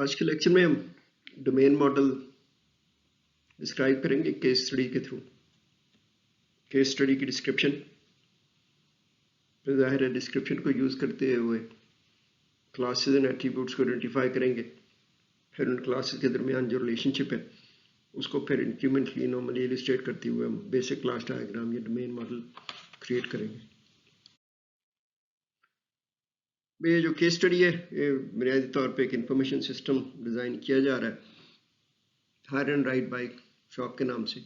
آج کے لیکچر میں ہم ڈومین ماڈل ڈسکرائب کریں گے کیس اسٹڈی کے تھرو. کیس اسٹڈی کی ڈسکرپشن ظاہر ہے ڈسکرپشن کو یوز کرتے ہوئے کلاسز اینڈ ایٹریبیوٹس کو آئیڈینٹیفائی کریں گے. پھر ان کلاسز کے درمیان جو ریلیشن شپ ہے اس کو پھر انکریمنٹلی نارملی ایلسٹریٹ کرتے ہوئے ہم بیسک کلاس ڈائیگرام یا ڈومین ماڈل کریٹ کریں گے. یہ جو کیس اسٹڈی ہے یہ بنیادی طور پہ ایک انفارمیشن سسٹم ڈیزائن کیا جا رہا ہے hire and ride bike shop کے نام سے.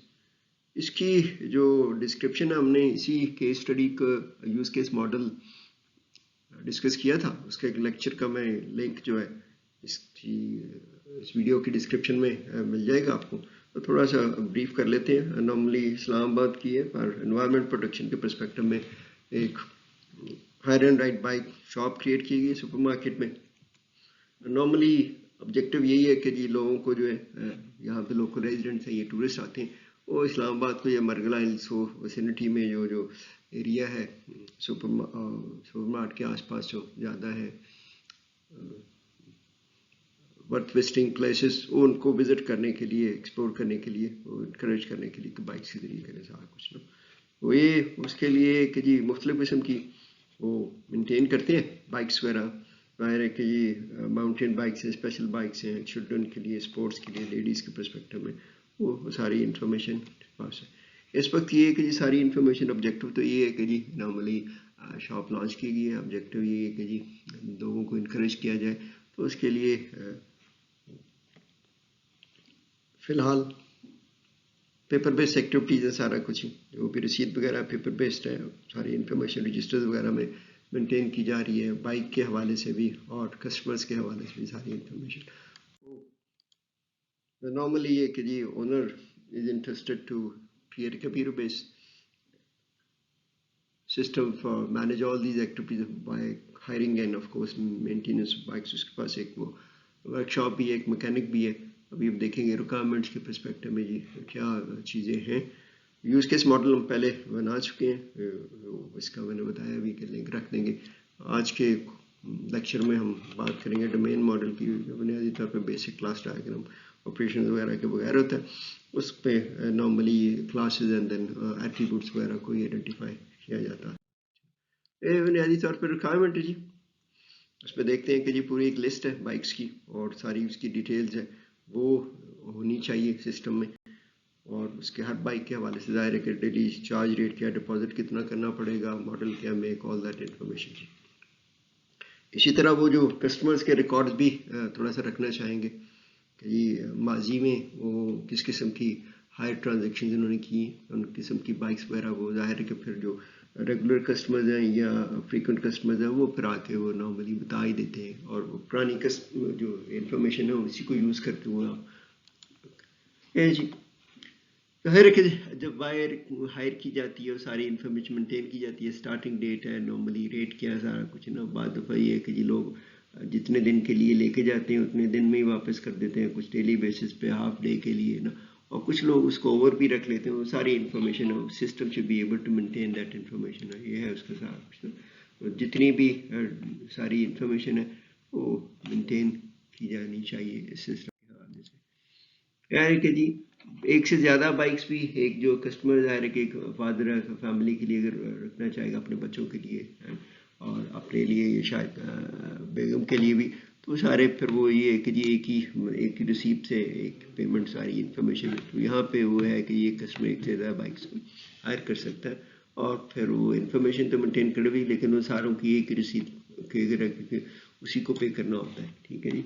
اس کی جو ڈسکرپشن ہے ہم نے اسی کیس اسٹڈی کا یوز کیس ماڈل ڈسکس کیا تھا. اس کا ایک لیکچر کا میں لنک جو ہے اس ویڈیو کی ڈسکرپشن میں مل جائے گا آپ کو. تو تھوڑا سا بریف کر لیتے ہیں. نارملی اسلام آباد کی ہے اور انوائرمنٹ پروٹیکشن کے پرسپیکٹو میں ایک hire and ride bike shop create کی گئی سپر مارکیٹ میں. نارملی آبجیکٹو یہی ہے کہ جی لوگوں کو جو ہے یہاں پہ لوکل ریزیڈنٹس ہیں یہ ٹورسٹ آتے ہیں وہ اسلام آباد کو یا مرگلا ہلز ہو ویسینٹی میں جو ایریا ہے سپر مارٹ کے آس پاس جو زیادہ ہے ورتھ وزٹنگ پلیسز وہ ان کو وزٹ کرنے کے لیے ایکسپلور کرنے کے لیے انکریج کرنے کے لیے کہ بائکس کے ذریعے کریں سارا کچھ نا. وہ یہ اس کے لیے کہ جی مختلف قسم کی وہ مینٹین کرتے ہیں بائکس وغیرہ. ظاہر ہے کہ یہ ماؤنٹین بائکس ہیں اسپیشل بائکس ہیں چلڈرن کے لیے اسپورٹس کے لیے لیڈیز کے پرسپیکٹو میں وہ ساری انفارمیشن پاس ہے. اس وقت یہ ہے کہ جی ساری انفارمیشن آبجیکٹو تو یہ ہے کہ جی نارملی شاپ لانچ کی گئی ہے. آبجیکٹو یہ ہے کہ جی لوگوں کو انکریج کیا جائے. تو اس کے لیے فی الحال پیپر بیسڈ ایکٹیویٹیز ہے سارا کچھ جو بھی رسید وغیرہ پیپر بیسڈ ہے. ساری انفارمیشن رجسٹرز وغیرہ میں مینٹین کی جا رہی ہے بائک کے حوالے سے بھی اور کسٹمرز کے حوالے سے بھی ساری انفارمیشن. نارملی یہ کہ جی owner is interested to create a computer based system for manage all these activities by hiring and of course maintenance bikes. اس کے پاس ایک وہ ورک شاپ بھی ہے ایک میکینک بھی ہے. ابھی ہم دیکھیں گے ریکوائرمنٹس کے پرسپیکٹو میں جی کیا چیزیں ہیں. یوز کیس ماڈل ہم پہلے بنا چکے ہیں اس کا میں نے بتایا ابھی کہ لنک رکھ دیں گے. آج کے لیکچر میں ہم بات کریں گے ڈومین ماڈل کی. بنیادی طور پہ بیسک کلاس ڈائیگرام آپریشن وغیرہ کے بغیر ہوتا ہے. اس پہ normally classes and then attributes وغیرہ کو آئیڈینٹیفائی کیا جاتا ہے. یہ بنیادی طور پہ ریکوائرمنٹ ہے جی. اس پہ دیکھتے ہیں کہ جی پوری ایک لسٹ ہے بائکس کی اور ساری اس کی ڈیٹیلز ہے وہ ہونی چاہیے سسٹم میں. اور اس کے ہر بائک کے حوالے سے ظاہر ہے کہ ڈیلی چارج ریٹ کیا ڈپازٹ کتنا کرنا پڑے گا ماڈل کیا میک آل دیٹ انفارمیشن جی. اسی طرح وہ جو کسٹمرز کے ریکارڈز بھی تھوڑا سا رکھنا چاہیں گے کہ جی ماضی میں وہ کس قسم کی ہائر ٹرانزیکشنز انہوں نے کی ان قسم کی بائکس وغیرہ. وہ ظاہر ہے کہ پھر جو ریگولر کسٹمرز ہیں یا فریکوینٹ کسٹمرز ہیں وہ پھر آ کے وہ نارملی بتا ہی دیتے ہیں اور وہ پرانی جو انفارمیشن ہے اسی کو یوز کرتے ہوئے جی. ظاہر ہے کہ جب وائر ہائر کی جاتی ہے وہ ساری انفارمیشن مینٹین کی جاتی ہے. اسٹارٹنگ ڈیٹ ہے نارملی ریٹ کیا سارا کچھ نا. بعض دفعہ یہ ہے کہ جی لوگ جتنے دن کے لیے لے کے جاتے ہیں اتنے دن میں ہی واپس کر دیتے ہیں. کچھ ڈیلی بیسس پہ ہاف ڈے کے لیے نا اور کچھ لوگ اس کو اوور بھی رکھ لیتے ہیں. وہ ساری information system should be able to maintain that information. یہ ہے اس کا سارا کچھ جتنی بھی ساری انفارمیشن ہے وہ مینٹین کی جانی چاہیے اس سسٹم کے حوالے سے. ہے کہ جی ایک سے زیادہ بائکس بھی ایک جو کسٹمر ظاہر ہے کہ ایک فادر ہے فیملی کے لیے اگر رکھنا چاہے گا اپنے بچوں کے لیے اور اپنے لیے شاید بیگم کے لیے بھی تو سارے پھر وہ یہ ہے کہ جی ایک ہی ریسیپٹ سے ایک پیمنٹ ساری انفارمیشن. تو یہاں پہ وہ ہے کہ یہ کسٹمر ایک سے زیادہ بائکس ہائر کر سکتا ہے اور پھر وہ انفارمیشن تو مینٹین کر بھی لیکن وہ ساروں کی ایک ریسیپٹ اسی کو پے کرنا ہوتا ہے. ٹھیک ہے جی.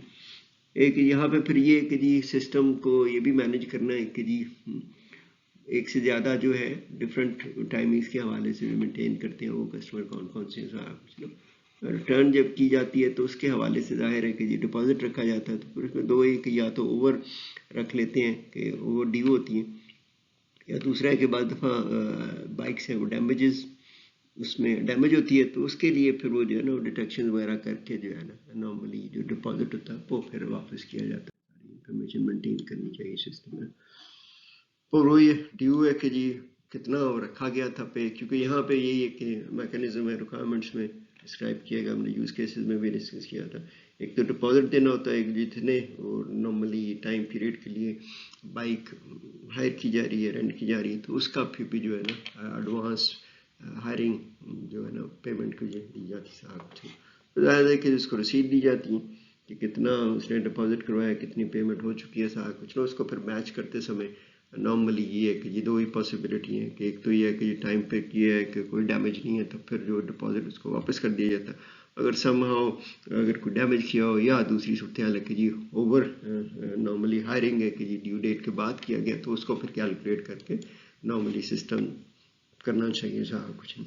ایک یہاں پہ پھر یہ کہ جی سسٹم کو یہ بھی مینیج کرنا ہے کہ جی ایک سے زیادہ جو ہے ڈفرینٹ ٹائمنگس کے حوالے سے مینٹین کرتے ہیں وہ کسٹمر کون سے سارا کچھ لوگ. ریٹرن جب کی جاتی ہے تو اس کے حوالے سے ظاہر ہے کہ جی ڈپازٹ رکھا جاتا ہے. تو پھر اس میں دو ایک یا تو اوور رکھ لیتے ہیں کہ اوور ڈیو ہوتی ہیں یا دوسرا ہے کہ بعض دفعہ بائکس ہیں وہ ڈیمیجز اس میں ڈیمیج ہوتی ہے تو اس کے لیے پھر وہ جو ہے نا ڈیٹیکشن وغیرہ کر کے جو ہے نا نارملی جو ڈپازٹ ہوتا ہے وہ پھر واپس کیا جاتا ہے. ساری انفارمیشن مینٹین کرنی چاہیے سسٹم میں. اور وہ یہ ڈیو ہے کہ جی کتنا رکھا گیا تھا پہ کیونکہ یہاں پہ یہی ہے کہ میکینزم ہے ریکوائرمنٹس میں ڈسکرائب کیا گیا. ہم نے یوز کیسز میں بھی ڈسکس کیا تھا ایک تو ڈپازٹ دینا ہوتا ہے جتنے اور نارملی ٹائم پیریڈ کے لیے بائک ہائر کی جا رہی ہے رینٹ کی جا رہی ہے تو اس کا پھر بھی جو ہے نا ایڈوانس ہائرنگ جو ہے نا پیمنٹ کو دی جاتی صاحب تو ظاہر ہے کہ اس کو رسید دی جاتی ہے کہ کتنا اس نے ڈپازٹ کروایا کتنی پیمنٹ ہو چکی ہے سارا کچھ نا اس کو پھر میچ کرتے سمے نارملی یہ ہے کہ یہ دو ہی پاسبلٹی ہیں کہ ایک تو یہ ہے کہ یہ ٹائم پہ کیا ہے کہ کوئی ڈیمیج نہیں ہے تو پھر جو ڈپازٹ اس کو واپس کر دیا جاتا ہے اگر سم ہاؤ اگر کوئی ڈیمیج کیا ہو یا دوسری صورتحال ہے کہ جی اوور نارملی ہائرنگ ہے کہ جی ڈیو ڈیٹ کے بعد کیا گیا تو اس کو پھر کیلکولیٹ کر کے نارملی سسٹم کرنا چاہیے سارا کچھ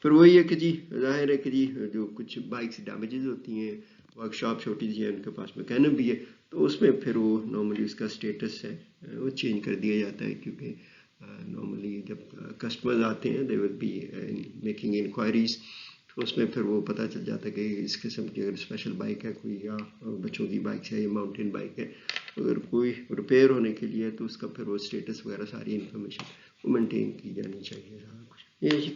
پھر وہی ہے کہ جی ظاہر ہے کہ جی جو کچھ بائکس ڈیمیجز ہوتی ہیں ورک شاپ چھوٹی سی ہے ان کے پاس میکینک بھی ہے تو اس میں پھر وہ نارملی اس کا اسٹیٹس ہے وہ چینج کر دیا جاتا ہے کیونکہ نارملی جب کسٹمرز آتے ہیں دے ول بی میکنگ انکوائریز تو اس میں پھر وہ پتہ چل جاتا ہے کہ اس قسم کی اگر اسپیشل بائک ہے کوئی یا بچوں کی بائک ہے یا ماؤنٹین بائک ہے اگر کوئی ریپیئر ہونے کے لیے تو اس کا پھر وہ اسٹیٹس وغیرہ ساری انفارمیشن وہ مینٹین کی جانی چاہیے سارا کچھ یہ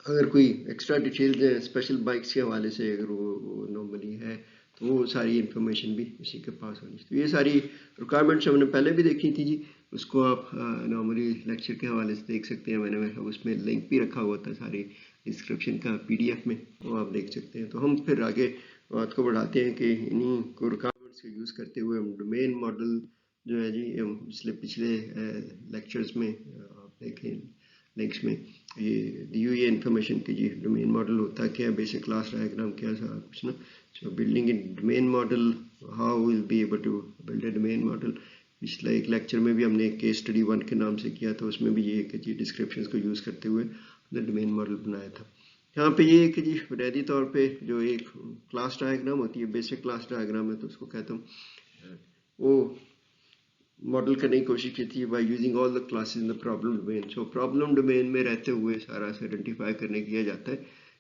اگر کوئی ایکسٹرا ڈیٹیلز ہیں اسپیشل بائکس کے حوالے سے اگر وہ نارملی ہے تو وہ ساری انفارمیشن بھی اسی کے پاس ہونی چاہیے. تو یہ ساری ریکوائرمنٹس ہم نے پہلے بھی دیکھی تھی جی اس کو آپ نارملی لیکچر کے حوالے سے دیکھ سکتے ہیں میں نے اس میں لنک بھی رکھا ہوا تھا ساری ڈسکرپشن کا PDF میں وہ آپ دیکھ سکتے ہیں. تو ہم پھر آگے بات کو بڑھاتے ہیں کہ انہیں کو ریکوائرمنٹس کو یوز کرتے ہوئے ہم ڈومین ماڈل جو ہے جی پچھلے لیکچرز میں آپ دیکھیں لنکس میں یہ دی ہوئی ہے انفارمیشن کہ جی ڈومین ماڈل ہوتا کیا بیسک کلاس ڈائیگرام کیا سارا کچھ نا so building in domain model how will be able to build a domain model. پچھلے ایک لیکچر میں بھی ہم نے کیس اسٹڈی 1 کے نام سے کیا تھا اس میں بھی یہ کہ جی ڈسکرپشنس کو یوز کرتے ہوئے ہم نے ڈومین ماڈل بنایا تھا. یہاں پہ یہ ہے کہ جی بنیادی طور پہ جو ایک کلاس ڈائیگرام ہوتی ہے بیسک کلاس ڈائیگرام ہے تو اس کو کہتا ہوں وہ ماڈل کرنے کی کوشش کی تھی by using all the classes in the problem domain. So problem domain میں رہتے ہوئے سارا سے آئیڈینٹیفائی کرنے کیا جاتا ہے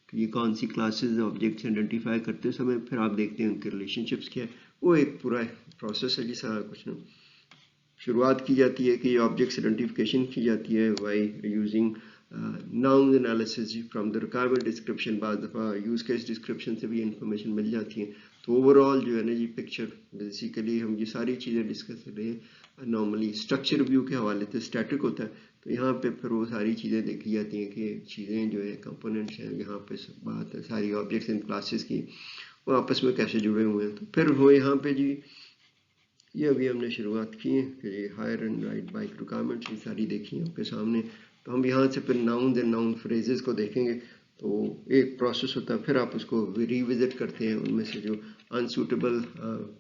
کہ یہ کون سی کلاسز آبجیکٹس آئیڈینٹیفائی کرتے سمے پھر آپ دیکھتے ہیں ان کے ریلیشن شپس کیا ہے وہ ایک پورا پروسیس ہے جی سارا کچھ نا شروعات کی جاتی ہے کہ یہ آبجیکٹس آئیڈینٹیفیکیشن کی جاتی ہے by using noun analysis from the requirement description بعض دفعہ یوز کیس ڈسکرپشن سے بھی انفارمیشن مل جاتی ہے. تو اوور آل جو ہے نا جی پکچر بیسیکلی ہم یہ ساری چیزیں ڈسکس کر رہے ہیں نارملی اسٹرکچر ویو کے حوالے سے اسٹیٹک ہوتا ہے تو یہاں پہ پھر وہ ساری چیزیں دیکھی جاتی ہیں کہ چیزیں جو ہے کمپوننٹس ہیں یہاں پہ بات ہے ساری آبجیکٹس ان کلاسز کی وہ آپس میں کیسے جڑے ہوئے ہیں. تو پھر وہ یہاں پہ جی یہ ابھی ہم نے شروعات کی ہے کہ یہ hire and ride bike requirements یہ ساری دیکھی ہیں آپ کے سامنے. تو ہم یہاں سے پھر ناؤنز اینڈ ناؤن فریزز کو دیکھیں گے تو ایک پروسیس ہوتا ہے پھر آپ اس کو ریوزٹ کرتے ہیں ان میں سے جو انسوٹیبل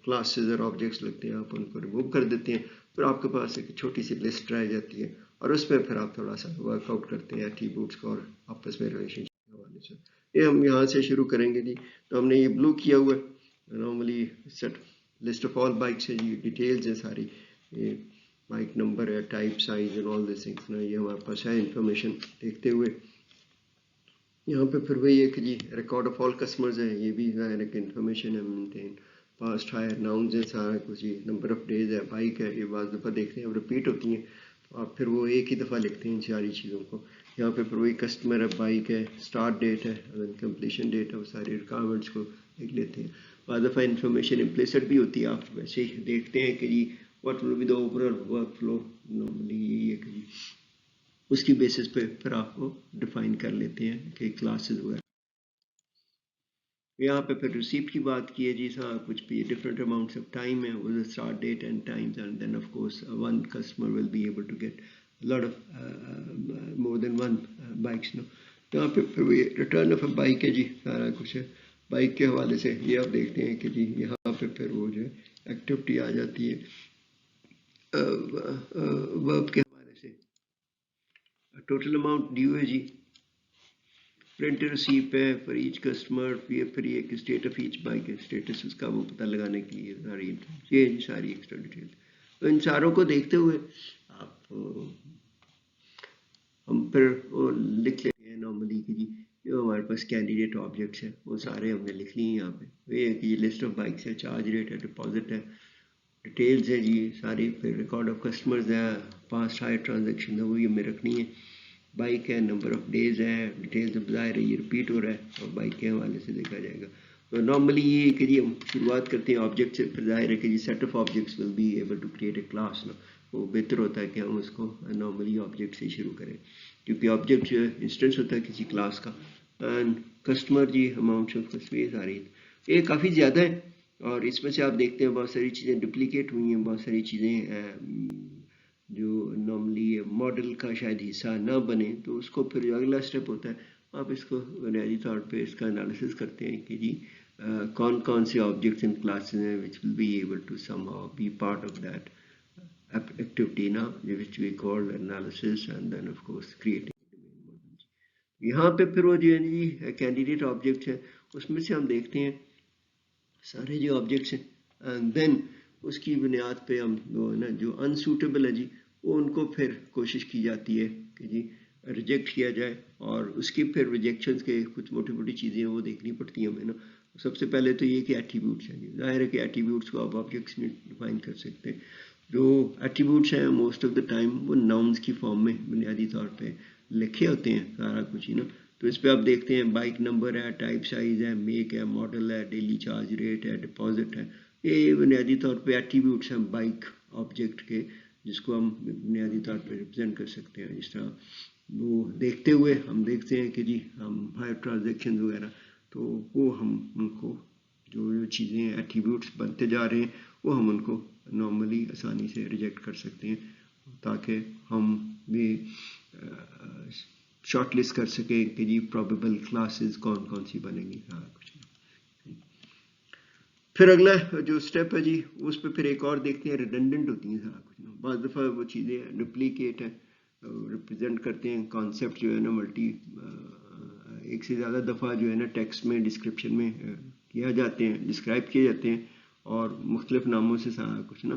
کلاسز اور آبجیکٹس لگتے ہیں آپ ان کو ریموو کر دیتے ہیں پھر آپ کے پاس ایک چھوٹی سی لسٹ رہ جاتی ہے اور اس میں پھر آپ تھوڑا سا ورک آؤٹ کرتے ہیں ایٹریبیوٹس کا اور آپس میں ریلیشن شپ کے حوالے سے. یہ ہم یہاں سے شروع کریں گے جی. تو ہم نے یہ بلو کیا ہوا ہے normally set list of all bikes ہے جی ڈیٹیلز ہیں ساری یہ بائک نمبر ہے type size and all these things نا یہ ہمارے پاس ہے انفارمیشن دیکھتے ہوئے. یہاں پہ پھر وہی ہے کہ جی ریکارڈ آف آل کسٹمرز ہے یہ بھی ظاہر ہے کہ انفارمیشن ہے مینٹین پاسٹ ہائر ناؤنز ہیں سارا کچھ جی نمبر آف ڈیز ہے بائک ہے یہ بعض دفعہ دیکھتے ہیں اب رپیٹ ہوتی ہیں تو آپ پھر وہ ایک ہی دفعہ لکھتے ہیں ان ساری چیزوں کو. یہاں پہ پھر وہی کسٹمر ہے بائک ہے اسٹارٹ ڈیٹ ہے کمپلیشن ڈیٹ ہے وہ ساری ریکوائرمنٹس کو لکھ لیتے ہیں. بعض دفعہ انفارمیشن امپلیسٹ بھی ہوتی ہے آپ ویسے ہی دیکھتے ہیں کہ جی what will be the overall workflow normally یہی ہے کہ جی اس کی بیسس پہ پھر آپ کو ڈیفائن کر لیتے ہیں کہ کلاسز وغیرہ. یہاں پہ پھر ریسیپٹ کی بات کی ہے جی سر کچھ بھی ڈفرینٹ اماؤنٹس آف ٹائم ہے وہ start date and times and then of course one customer will be able to get lot of more than one bikes نا. یہاں پہ پھر ریٹرن آف اے بائک ہے جی سارا کچھ ہے بائک کے حوالے سے یہ آپ دیکھتے ہیں کہ جی یہاں پہ پھر وہ جو ہے ایکٹیویٹی آ جاتی ہے ورب کے حوالے سے ٹوٹل اماؤنٹ ڈیو ہے جی پرنٹ ریسیپ ہے فار ایچ کسٹمر پھر یہ کہ اسٹیٹ آف ایچ بائک ہے اسٹیٹس اس کا وہ پتہ لگانے کے لیے ساری یہ ساری ایکسٹرا ڈیٹیل. تو ان ساروں کو دیکھتے ہوئے آپ ہم پھر وہ لکھ لیتے ہیں نارملی کہ جی جو ہمارے پاس کینڈیڈیٹ آبجیکٹس ہیں وہ سارے ہم نے لکھ لی ہیں یہاں پہ یہ ہے کہ یہ لسٹ آف بائکس ہے چارج ریٹ ہے ڈپازٹ ہے ڈیٹیلز ہے جی ساری پھر ریکارڈ آف کسٹمرز ہے پاسٹ ہائر ٹرانزیکشن ہے وہی ہمیں رکھنی ہے بائک ہے نمبر آف ڈیز ہے ڈیٹیلز ظاہر ہے یہ رپیٹ ہو رہا ہے اور بائک کے حوالے سے دیکھا جائے گا نارملی یہ کہ جی ہم شروعات کرتے ہیں آبجیکٹ سے، پھر ظاہر ہے کہ جی set of objects will be able to create a class نا. وہ بہتر ہوتا ہے کہ ہم اس کو نارملی آبجیکٹ سے شروع کریں، کیونکہ آبجیکٹ جو ہے انسٹنس ہوتا ہے کسی کلاس کا. اینڈ کسٹمر جی اماؤنٹ آف کسٹمر آ رہی ہے، یہ کافی زیادہ ہے، اور اس میں سے آپ دیکھتے ہیں بہت ساری چیزیں ڈپلیکیٹ ہوئی ہیں، بہت ساری چیزیں جو نارملی ماڈل کا شاید حصہ نہ بنے، تو اس کو پھر جو اگلا اسٹیپ ہوتا ہے آپ اس کو بنیادی طور پہ اس کا انالیسس کرتے ہیں کہ جی کون کون سے آبجیکٹس ان کلاسز ہیں which will be able to somehow be part of that activity now which we call analysis and then of course creating. یہاں پہ پھر وہ جو ہے جی کینڈیڈیٹ آبجیکٹس ہیں اس میں سے ہم دیکھتے ہیں سارے جو آبجیکٹس ہیں اینڈ دین اس کی بنیاد پہ ہم جو انسوٹیبل ہے جی وہ ان کو پھر کوشش کی جاتی ہے کہ جی ریجیکٹ کیا جائے، اور اس کی پھر ریجیکشنز کے کچھ موٹی موٹی چیزیں وہ دیکھنی پڑتی ہیں ہمیں نا. سب سے پہلے تو یہ کہ ایٹریبیوٹس ہیں جی، ظاہر ہے کہ ایٹریبیوٹس کو آپ آبجیکٹس میں ڈیفائن کر سکتے ہیں. جو ایٹریبیوٹس ہیں موسٹ آف دا ٹائم وہ ناؤنس کی فارم میں بنیادی طور پہ لکھے ہوتے ہیں سارا کچھ ہی نا. تو اس پہ آپ دیکھتے ہیں بائک نمبر ہے، ٹائپ سائز ہے، میک ہے، ماڈل ہے، ڈیلی چارج ریٹ ہے، ڈپازٹ ہے. یہ بنیادی طور پہ ایٹریبیوٹس ہیں بائک آبجیکٹ کے، جس کو ہم بنیادی طور پہ ریپرزینٹ کر سکتے ہیں. اس طرح وہ دیکھتے ہوئے ہم دیکھتے ہیں کہ جی ہم ہائر ٹرانزیکشن وغیرہ، تو وہ ہم ان کو جو چیزیں ایٹریبیوٹس بنتے جا رہے ہیں وہ ہم ان کو نارملی آسانی سے ریجیکٹ کر سکتے ہیں، تاکہ ہم بھی شارٹ لسٹ کر سکیں کہ جی پروبیبل کلاسز کون کون سی بنیں گی. پھر اگلا جو اسٹیپ ہے جی اس پہ پھر ایک اور دیکھتے ہیں ریڈنڈنٹ ہوتی ہیں سارا کچھ. بعض دفعہ وہ چیزیں ڈپلیکیٹ ہیں، ریپرزینٹ کرتے ہیں کانسیپٹ جو ہے نا ملٹی ایک سے زیادہ دفعہ جو ہے نا ٹیکسٹ میں ڈسکرپشن میں کیا جاتے ہیں، ڈسکرائب کیے جاتے ہیں اور مختلف ناموں سے سارا کچھ نا.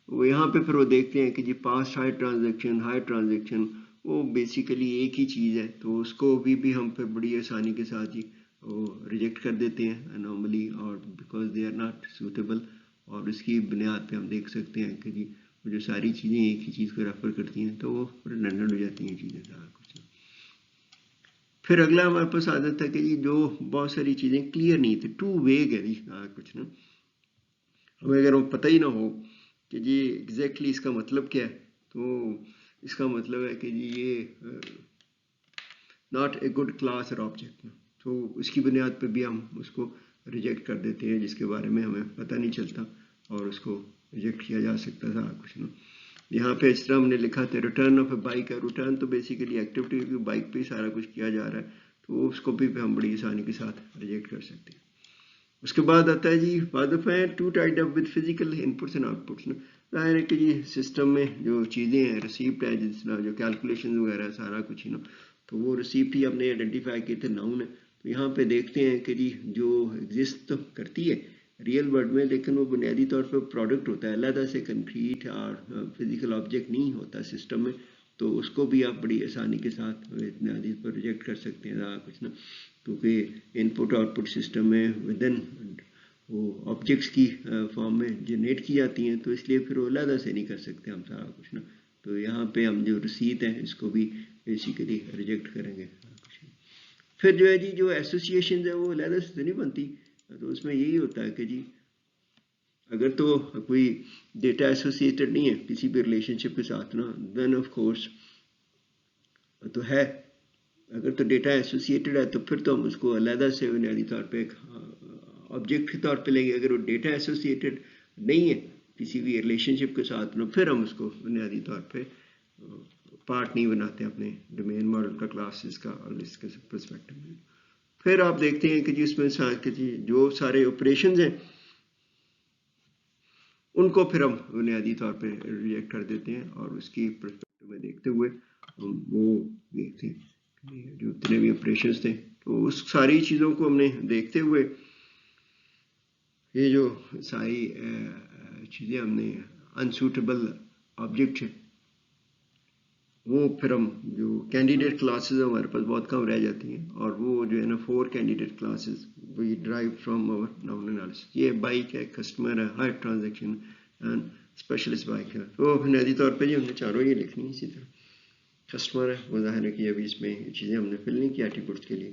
وہ یہاں پہ پھر وہ دیکھتے ہیں کہ جی پاسٹ ہائی ٹرانزیکشن وہ بیسیکلی ایک ہی چیز ہے، تو اس کو بھی ہم پھر بڑی آسانی کے ساتھ ہی وہ ریجیکٹ کر دیتے ہیں نارملی، اور because they are not suitable. اور اس کی بنیاد پہ ہم دیکھ سکتے ہیں کہ جی وہ جو ساری چیزیں ایک ہی چیز کو ریفر کرتی ہیں تو وہ ریڈنڈنٹ ہو جاتی ہیں چیزیں سارا کچھ. پھر اگلا ہمارے پاس آ جاتا ہے کہ جی جو بہت ساری چیزیں کلیئر نہیں تھی، ٹو ویگ ہے جی کچھ نا. ہمیں اگر پتہ ہی نہ ہو کہ جی ایگزیکٹلی اس کا مطلب کیا ہے، تو اس کا مطلب ہے کہ جی یہ ناٹ اے گڈ کلاس اور آبجیکٹ، تو اس کی بنیاد پہ بھی ہم اس کو ریجیکٹ کر دیتے ہیں جس کے بارے میں ہمیں پتہ نہیں چلتا، اور اس کو ریجیکٹ کیا جا سکتا تھا کچھ نا. یہاں پہ اس طرح ہم نے لکھا تھا ریٹرن آف اے بائک ہے. ریٹرن تو بیسیکلی ایکٹیویٹی کی بائک پہ ہی سارا کچھ کیا جا رہا ہے، تو اس کو بھی ہم بڑی آسانی کے ساتھ ریجیکٹ کر سکتے ہیں. اس کے بعد آتا ہے جی بعض دفعہ to tied up with physical inputs and outputs. ظاہر ہے کہ جی سسٹم میں جو چیزیں ہیں ریسیپٹ ہے، جس طرح جو کیلکولیشن وغیرہ سارا کچھ ہی نا، تو وہ ریسیپٹ ہی ہم نے آئیڈینٹیفائی کیے تھے ناؤن ہے. تو یہاں پہ دیکھتے ہیں کہ جی جو ایگزسٹ کرتی ہے ریئل ورلڈ میں، لیکن وہ بنیادی طور پہ پروڈکٹ ہوتا ہے، علیحدہ سے کنکریٹ اور فزیکل آبجیکٹ نہیں ہوتا سسٹم میں، تو اس کو بھی آپ بڑی آسانی کے ساتھ بنیادی پر ریجیکٹ کر سکتے ہیں کچھ نا. کیونکہ ان پٹ آؤٹ پٹ سسٹم میں ودن وہ آبجیکٹس کی فارم میں جنریٹ کی جاتی ہیں، تو اس لیے پھر وہ علیحدہ سے نہیں کر سکتے ہم سارا کچھ نا. تو یہاں پہ ہم جو رسید ہے اس کو بھی بیسیکلی ریجیکٹ کریں گے. پھر جو ہے جی جو ایسوسیشنز ہیں وہ علیحدہ سے نہیں بنتی، تو اس میں یہی ہوتا ہے کہ جی اگر تو کوئی ڈیٹا ایسوسیٹڈ نہیں ہے کسی بھی ریلیشن شپ کے ساتھ نا، دین آف کورس تو ہے. اگر تو ڈیٹا ایسوسیٹڈ ہے تو پھر تو ہم اس کو علیحدہ سے بنیادی طور پہ ایک آبجیکٹ کے طور پہ لیں گے. اگر وہ ڈیٹا ایسوسیٹڈ نہیں ہے کسی بھی ریلیشن شپ کے ساتھ نا، پھر ہم اس کو بنیادی طور پہ پارٹ نہیں بناتے اپنے ڈومین ماڈل کا، کلاسز کا، اور اس کے پرسپیکٹو میں. پھر آپ دیکھتے ہیں کہ جی اس میں کہ جی جو سارے آپریشنز ہیں ان کو پھر ہم بنیادی طور پہ ریجیکٹ کر دیتے ہیں، اور اس کی پرسپیکٹو میں دیکھتے ہوئے ہم وہ دیکھتے ہیں جو اتنے بھی آپریشنز تھے، تو اس ساری چیزوں کو ہم نے دیکھتے ہوئے یہ جو ساری چیزیں ہم نے انسوٹیبل آبجیکٹ ہیں وہ پھر ہم جو کینڈیڈیٹ کلاسز ہمارے پاس بہت کم رہ جاتی ہیں، اور وہ جو ہے نا 4 candidate classes we derive from اور ناؤن انالیسس. یہ بائک ہے، کسٹمر ہے، hire transaction and specialist bike ہے. تو بنیادی طور پہ جی ہم نے چاروں یہ لکھنی ہے. اسی طرح کسٹمر ہے، وہ ظاہر ہے کہ ابھی اس میں یہ چیزیں ہم نے فل نہیں کی ایٹریبیوٹس کے لیے.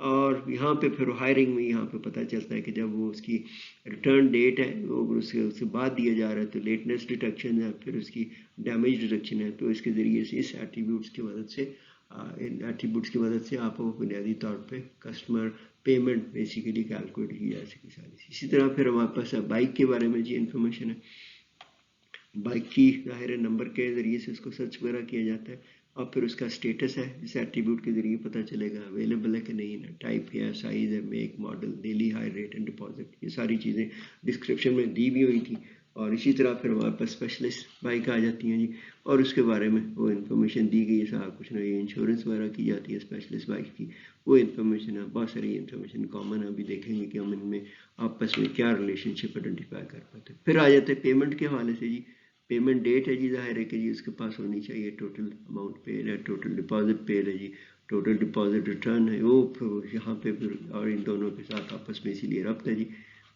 اور یہاں پہ پھر ہائرنگ میں یہاں پہ پتہ چلتا ہے کہ جب وہ اس کی ریٹرن ڈیٹ ہے وہ اس سے بعد دیا جا رہا ہے تو لیٹنس ڈیٹیکشن ہے، پھر اس کی ڈیمیج ڈیٹیکشن ہے، تو اس کے ذریعے سے اس ایٹریبیوٹس کی مدد سے ان ایٹریبیوٹس کی مدد سے آپ کو بنیادی طور پہ کسٹمر پیمنٹ بیسیکلی کیلکولیٹ کی جا سکتی ساری. اسی طرح پھر ہمارے پاس بائک کے بارے میں جی انفارمیشن ہے. بائک کی ظاہر نمبر کے ذریعے سے اس کو سرچ وغیرہ کیا جاتا ہے، اور پھر اس کا اسٹیٹس ہے جس ایٹریبیوٹ کے ذریعے پتہ چلے گا اویلیبل ہے کہ نہیں، ٹائپ ہے، سائز ہے، make model, daily high rate and deposit, یہ ساری چیزیں ڈسکرپشن میں دی بھی ہوئی تھی. اور اسی طرح پھر ہمارے پاس اسپیشلسٹ بائک آ جاتی ہیں جی، اور اس کے بارے میں وہ انفارمیشن دی گئی ہے صاحب کچھ نہ، یہ انشورنس وغیرہ کی جاتی ہے اسپیشلسٹ بائک کی، وہ انفارمیشن ہے. بہت ساری انفارمیشن کامن ہے، ابھی دیکھیں گے کہ ہم ان میں آپس میں کیا ریلیشن شپ آئیڈینٹیفائی کر پاتے. پھر آ جاتے ہیں پیمنٹ کے حوالے سے جی. پیمنٹ ڈیٹ ہے جی، ظاہر ہے کہ جی اس کے پاس ہونی چاہیے ٹوٹل اماؤنٹ پیڈ ہے، ٹوٹل ڈپازٹ پیڈ ہے جی، ٹوٹل ڈپازٹ ریٹرن ہے، وہ پھر یہاں پہ پھر اور ان دونوں کے ساتھ آپس میں اسی لیے ربط ہے جی،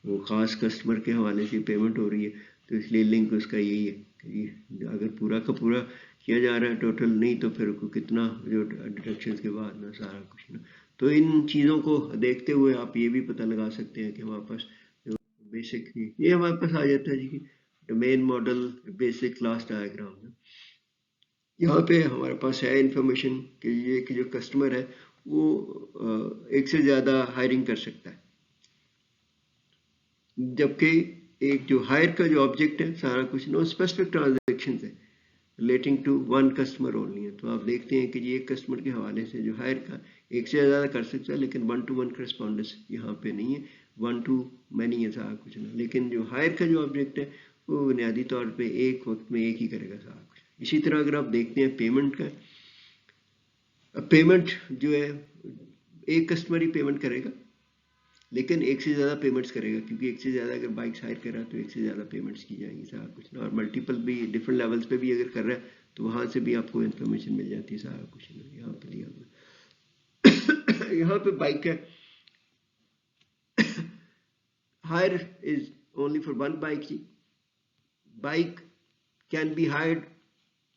وہ خاص کسٹمر کے حوالے سے پیمنٹ ہو رہی ہے تو اس لیے لنک اس کا یہی ہے کہ جی اگر پورا کا پورا کیا جا رہا ہے ٹوٹل، نہیں تو پھر کتنا جو ڈیڈکشن کے بعد نا سارا کچھ نا. تو ان چیزوں کو دیکھتے ہوئے آپ یہ بھی پتہ لگا سکتے ہیں کہ ہمارے پاس جو بیسک یہ ہمارے پاس آ جاتا ہے جی domain model basic class diagram. یہاں پہ ہمارے پاس ہے انفارمیشن کہ یہ کہ جو کسٹمر ہے وہ ایک سے زیادہ ہائرنگ کر سکتا ہے، جبکہ ایک جو ہائر کا جو آبجیکٹ ہے سارا کچھ نو اسپیسیفک ٹرانزیکشنز ہے relating to one customer only ہے. تو آپ دیکھتے ہیں کہ یہ ایک کسٹمر کے حوالے سے جو ہائر کا ایک سے زیادہ کر سکتا ہے، لیکن ون ٹو ون کرسپونڈنس یہاں پہ نہیں ہے، ون ٹو مینی ہے سارا کچھ نہ. لیکن جو ہائر کا جو آبجیکٹ ہے وہ بنیادی طور پہ ایک وقت میں ایک ہی کرے گا سارا کچھ. اسی طرح اگر آپ دیکھتے ہیں پیمنٹ کا، پیمنٹ جو ہے ایک کسٹمر ہی پیمنٹ کرے گا، لیکن ایک سے زیادہ پیمنٹس کرے گا، کیونکہ ایک سے زیادہ اگر بائکس ہائر کر رہا ہے تو ایک سے زیادہ پیمنٹس کی جائیں گی سارا کچھ. اور ملٹیپل بھی ڈفرنٹ لیولس پہ بھی اگر کر رہا ہے تو وہاں سے بھی آپ کو انفارمیشن مل جاتی ہے سارا کچھ. یہاں پہ دیا ہوا یہاں پہ بائک ہے hire is only for one bike جی. بائک کین بی ہائرڈ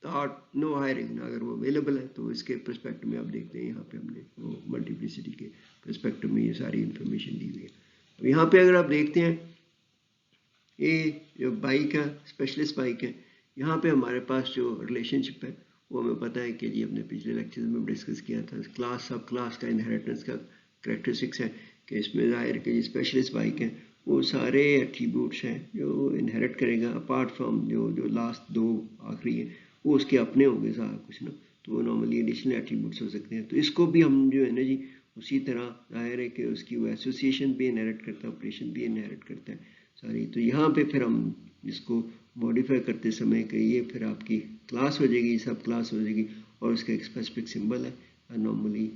اور نو ہائرنگ، اگر وہ اویلیبل ہے تو اس کے پرسپیکٹو میں آپ دیکھتے ہیں یہاں پہ ہم نے وہ ملٹیپلیسٹی کے پرسپیکٹو میں یہ ساری انفارمیشن دی ہوئی ہے. اب یہاں پہ اگر آپ دیکھتے ہیں یہ جو بائک ہے اسپیشلسٹ بائک ہے، یہاں پہ ہمارے پاس جو ریلیشن شپ ہے وہ ہمیں پتہ ہے کہ جی ہم نے پچھلے لیکچرز میں ڈسکس کیا تھا کلاس سب کلاس کا انہیریٹنس کا کریکٹرسٹکس ہے کہ اس میں ظاہر کہ اسپیشلسٹ بائک ہیں وہ سارے ایٹریبیوٹس ہیں جو انہیریٹ کرے گا اپارٹ فرام جو لاسٹ دو آخری ہیں وہ اس کے اپنے ہوں گے سارا کچھ نا. تو وہ نارملی ایڈیشنل ایٹریبیوٹس ہو سکتے ہیں. تو اس کو بھی ہم جو ہے نا جی اسی طرح ظاہر ہے کہ اس کی وہ ایسوسیشن بھی انہیریٹ کرتا ہے، آپریشن بھی انہیریٹ کرتا ہے ساری. تو یہاں پہ پھر ہم اس کو ماڈیفائی کرتے سمے کہ یہ پھر آپ کی کلاس ہو جائے گی، سب کلاس ہو جائے گی، اور اس کا ایک اسپیسیفک سمبل ہے نارملی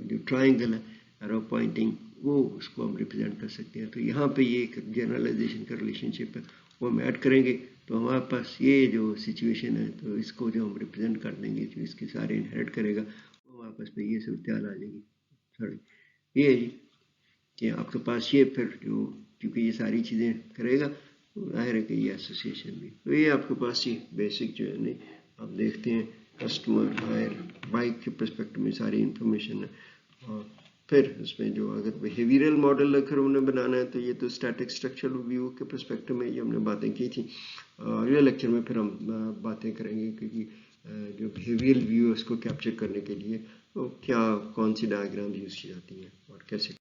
جو ٹرائنگل ہے ایرو پوائنٹنگ، وہ اس کو ہم ریپرزینٹ کر سکتے ہیں. تو یہاں پہ یہ ایک جنرلائزیشن کا ریلیشن شپ ہے وہ ہم ایڈ کریں گے تو ہمارے پاس یہ جو سچویشن ہے تو اس کو جو ہم ریپرزینٹ کر دیں گے جو اس کے سارے انہیریٹ کرے گا وہ ہمارے پاس پہ یہ صورتحال آ جائے گی. سوری یہ ہے جی کہ آپ کے پاس یہ پھر جو کیونکہ یہ ساری چیزیں کرے گا ظاہر ہے کہ یہ ایسوسیشن بھی. تو یہ آپ کے پاس ہی بیسک جو ہے نا آپ دیکھتے ہیں کسٹمر ہائر بائک کے پرسپیکٹو میں ساری انفارمیشن ہے. اور پھر اس میں جو اگر بیہیویئرل ماڈل اگر انہیں بنانا ہے تو یہ تو اسٹیٹک اسٹرکچرل ویو کے پرسپیکٹو میں یہ ہم نے باتیں کی تھیں. اگلے لیکچر میں پھر ہم باتیں کریں گے کہ جو بیہیویئرل ویو اس کو کیپچر کرنے کے لیے کیا کون سی ڈائیگرام یوز کی جاتی ہیں اور کیسے